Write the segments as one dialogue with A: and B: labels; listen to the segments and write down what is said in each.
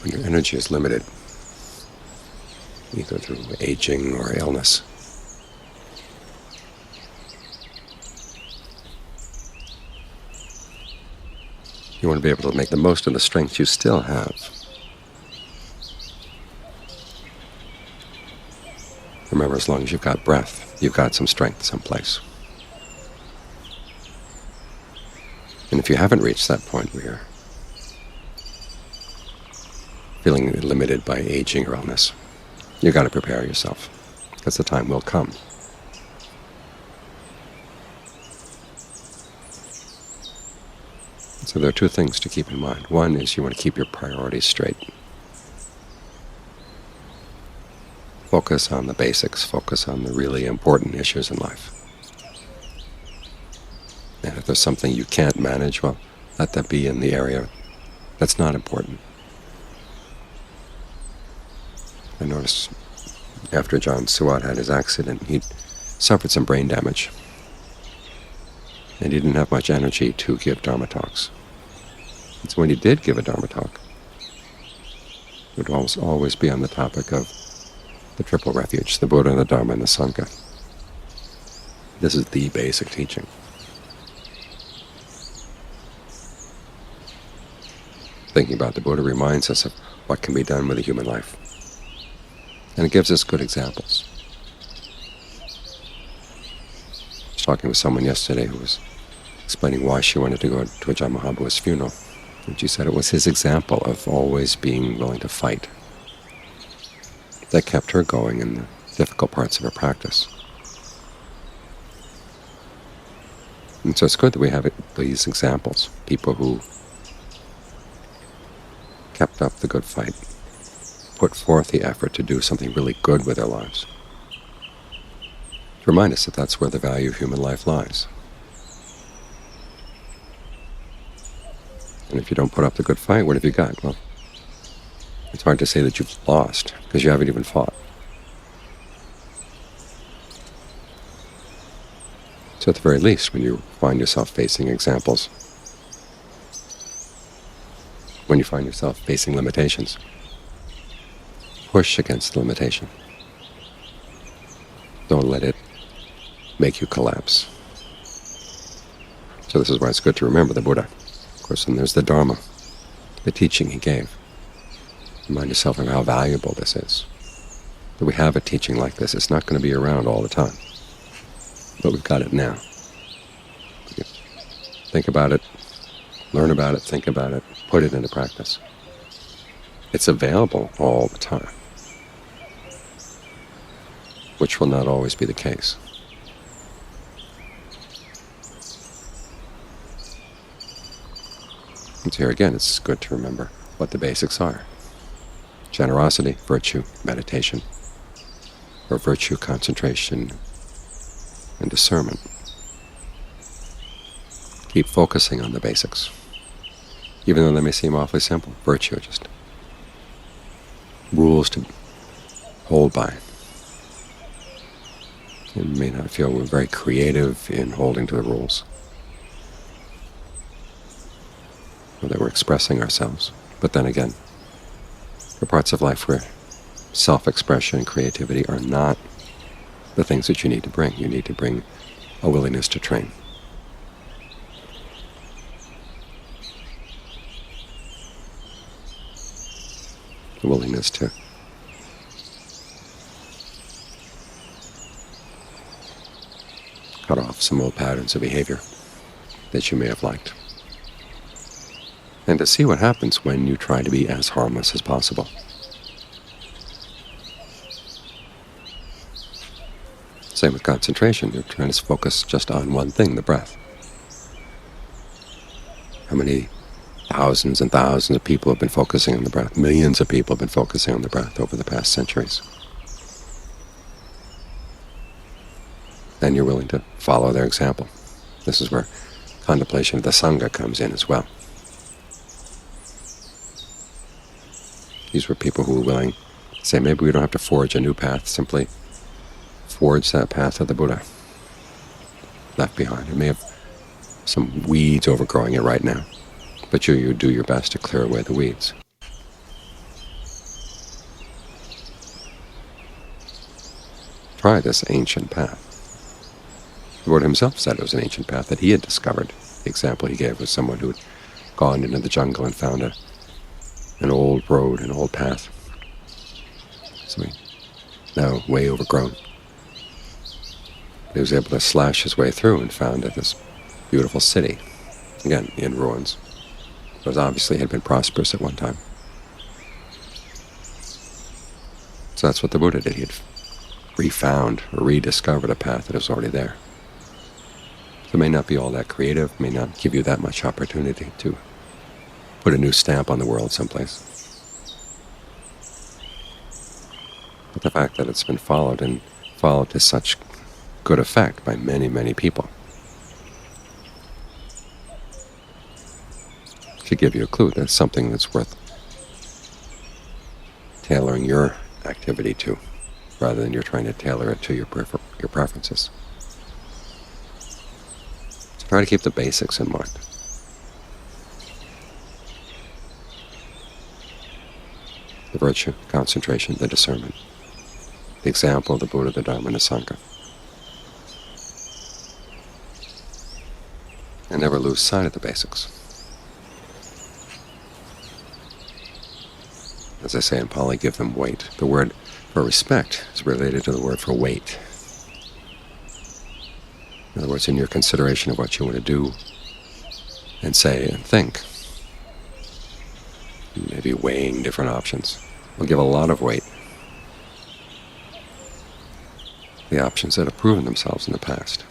A: when your energy is limited, either through aging or illness, you want to be able to make the most of the strength you still have. Remember, as long as you've got breath, you've got some strength someplace. And if you haven't reached that point where you're feeling limited by aging or illness, you've got to prepare yourself, because the time will come. So there are two things to keep in mind. One is you want to keep your priorities straight. Focus on the basics, focus on the really important issues in life. And if there's something you can't manage, well, let that be in the area that's not important. I noticed after John Suwat had his accident, he'd suffered some brain damage. And he didn't have much energy to give Dhamma Talks. And so when he did give a Dhamma Talk, it would always be on the topic of the triple refuge, the Buddha, the Dhamma, and the Sangha. This is the basic teaching. Thinking about the Buddha reminds us of what can be done with a human life. And it gives us good examples. I was talking with someone yesterday who was explaining why she wanted to go to Ajahn Mahabuddha's funeral. And she said it was his example of always being willing to fight that kept her going in the difficult parts of her practice. And so it's good that we have these examples, people who kept up the good fight, put forth the effort to do something really good with their lives, to remind us that that's where the value of human life lies. And if you don't put up the good fight, what have you got? Well, it's hard to say that you've lost, because you haven't even fought. So at the very least, when you find yourself facing examples, when you find yourself facing limitations, push against the limitation. Don't let it make you collapse. So this is why it's good to remember the Buddha. Of course, and there's the Dharma, the teaching he gave. Remind yourself of how valuable this is. That we have a teaching like this. It's not going to be around all the time. But we've got it now. Think about it, learn about it, think about it, put it into practice. It's available all the time, which will not always be the case. And here again, it's good to remember what the basics are. Generosity, virtue, meditation, or virtue, concentration, and discernment. Keep focusing on the basics, even though they may seem awfully simple. Virtue, just rules to hold by. You may not feel we're very creative in holding to the rules, or that we're expressing ourselves. But then again, there are parts of life where self-expression and creativity are not the things that you need to bring. You need to bring a willingness to train. A willingness to cut off some old patterns of behavior that you may have liked. And to see what happens when you try to be as harmless as possible. Same with concentration. You're trying to focus just on one thing, the breath. How many thousands and thousands of people have been focusing on the breath? Millions of people have been focusing on the breath over the past centuries. And you're willing to follow their example. This is where contemplation of the Sangha comes in as well. These were people who were willing to say, maybe we don't have to forge a new path, simply forge that path of the Buddha left behind. It may have some weeds overgrowing it right now, but you do your best to clear away the weeds. try this ancient path. The Buddha himself said it was an ancient path that he had discovered. The example he gave was someone who had gone into the jungle and found an old road, an old path. So now way overgrown. He was able to slash his way through and found this beautiful city, again in ruins. It was obviously had been prosperous at one time. So that's what the Buddha did. He had refound or rediscovered a path that was already there. So it may not be all that creative, may not give you that much opportunity to put a new stamp on the world someplace. But the fact that it's been followed, and followed to such good effect by many, many people, should give you a clue that's something that's worth tailoring your activity to, rather than you're trying to tailor it to your preferences. So try to keep the basics in mind. The virtue, concentration, the discernment, the example of the Buddha, the Dhamma, and the Sangha. And never lose sight of the basics. As I say in Pali, give them weight. The word for respect is related to the word for weight. In other words, in your consideration of what you want to do and say and think, maybe weighing different options, will give a lot of weight. The options that have proven themselves in the past.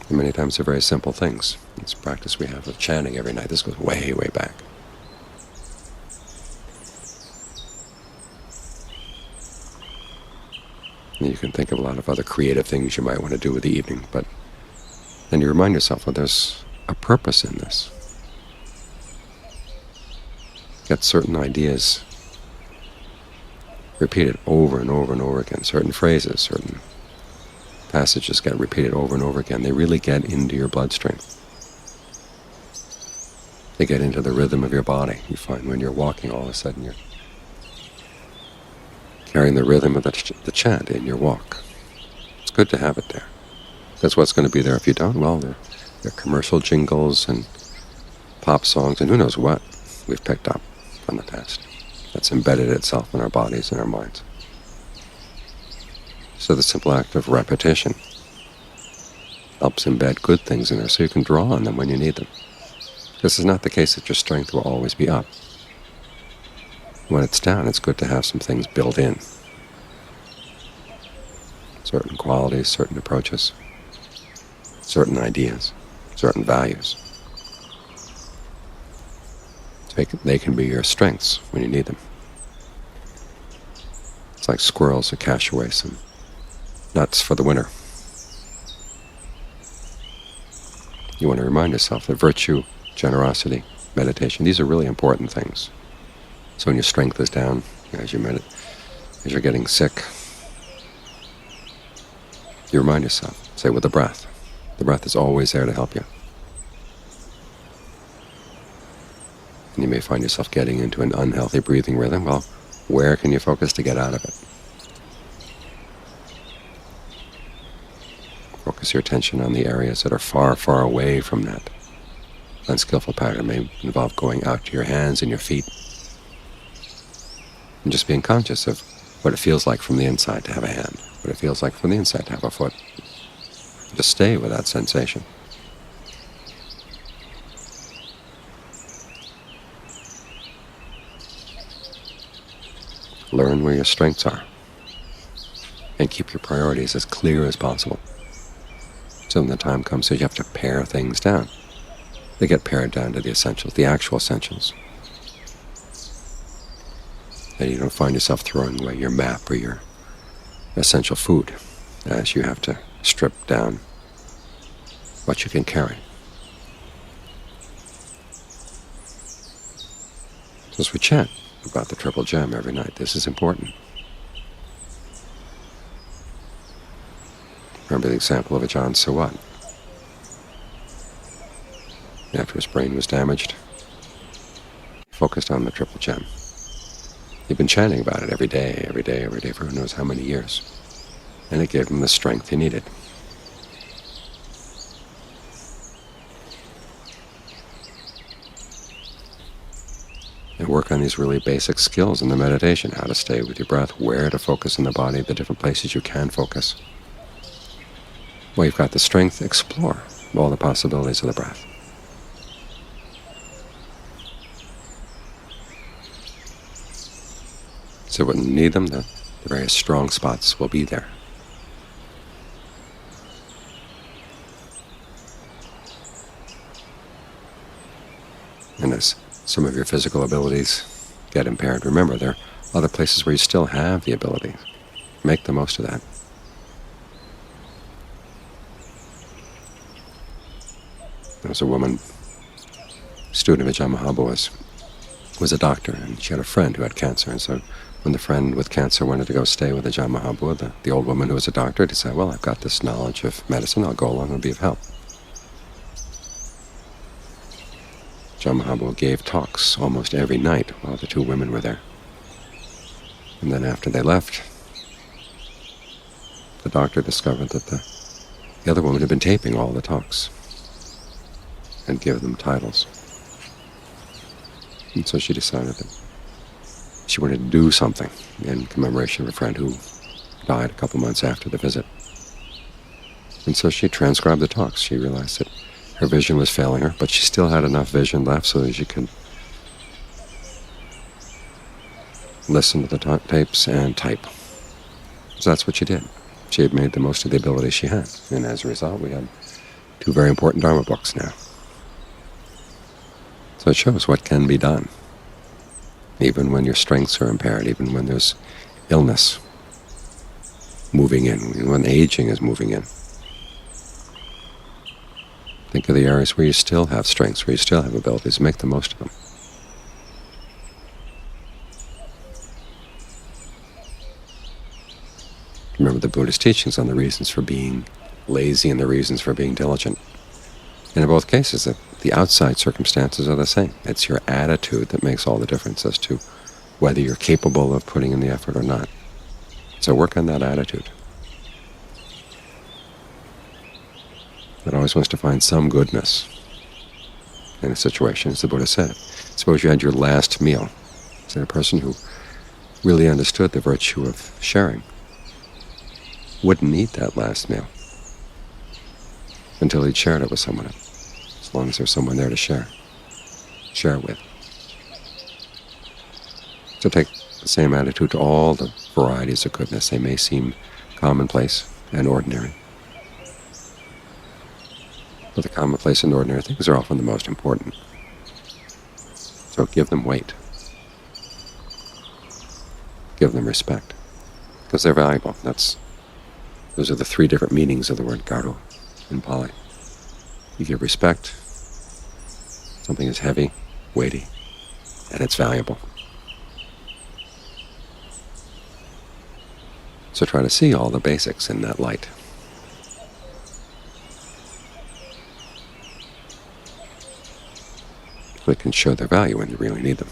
A: And many times they're very simple things. This practice we have of chanting every night, this goes way, way back. And you can think of a lot of other creative things you might want to do with the evening, but then you remind yourself, well, there's a purpose in this. Get certain ideas repeated over and over and over again, certain phrases, certain passages get repeated over and over again. They really get into your bloodstream. They get into the rhythm of your body. You find when you're walking, all of a sudden you're carrying the rhythm of the chant in your walk. It's good to have it there. That's what's going to be there if you don't. Well, there are commercial jingles and pop songs and who knows what we've picked up from the past. That's embedded itself in our bodies and our minds. So the simple act of repetition helps embed good things in there so you can draw on them when you need them. This is not the case that your strength will always be up. When it's down, it's good to have some things built in. Certain qualities, certain approaches, certain ideas, certain values. They can be your strengths when you need them. It's like squirrels that cache away some nuts for the winter. You want to remind yourself that virtue, generosity, meditation, these are really important things. So when your strength is down, as you're getting sick, you remind yourself, say with the breath. The breath is always there to help you. And you may find yourself getting into an unhealthy breathing rhythm. Well, where can you focus to get out of it? Focus your attention on the areas that are far, far away from that unskillful pattern. It may involve going out to your hands and your feet and just being conscious of what it feels like from the inside to have a hand, what it feels like from the inside to have a foot. Just stay with that sensation. Learn where your strengths are and keep your priorities as clear as possible. So when the time comes that you have to pare things down, they get pared down to the essentials, the actual essentials. And you don't find yourself throwing away your map or your essential food as you have to strip down what you can carry. So as we chant about the Triple Gem every night, this is important. Remember the example of Ajahn Suwat. After his brain was damaged, he focused on the triple gem. He'd been chanting about it every day, every day, every day for who knows how many years. And it gave him the strength he needed. And work on these really basic skills in the meditation, how to stay with your breath, where to focus in the body, the different places you can focus. Well, you've got the strength, explore all the possibilities of the breath. So when you need them, the various strong spots will be there. And as some of your physical abilities get impaired, remember there are other places where you still have the ability. Make the most of that. There was a woman, student of Ajahn Mahabua, was a doctor, and she had a friend who had cancer. And so when the friend with cancer wanted to go stay with Ajahn Mahabua, the old woman who was a doctor decided, well, I've got this knowledge of medicine, I'll go along and be of help. Ajahn Mahabua gave talks almost every night while the two women were there. And then after they left, the doctor discovered that the other woman had been taping all the talks and give them titles. And so she decided that she wanted to do something in commemoration of a friend who died a couple months after the visit. And so she transcribed the talks. She realized that her vision was failing her, but she still had enough vision left so that she could listen to the tapes and type. So that's what she did. She had made the most of the ability she had. And as a result, we had two very important Dharma books now. So it shows what can be done, even when your strengths are impaired, even when there's illness moving in, when aging is moving in. Think of the areas where you still have strengths, where you still have abilities. Make the most of them. Remember the Buddhist teachings on the reasons for being lazy and the reasons for being diligent. And in both cases, the outside circumstances are the same. It's your attitude that makes all the difference as to whether you're capable of putting in the effort or not. So work on that attitude. It always wants to find some goodness in a situation, as the Buddha said. Suppose you had your last meal. So a person who really understood the virtue of sharing wouldn't eat that last meal until he'd shared it with someone else, as long as there's someone there to share with. So take the same attitude to all the varieties of goodness. They may seem commonplace and ordinary, but the commonplace and ordinary things are often the most important. So give them weight. Give them respect, because they're valuable. Those are the three different meanings of the word garu in Pali. You give respect, something is heavy, weighty, and it's valuable. So try to see all the basics in that light. So it can show their value when you really need them.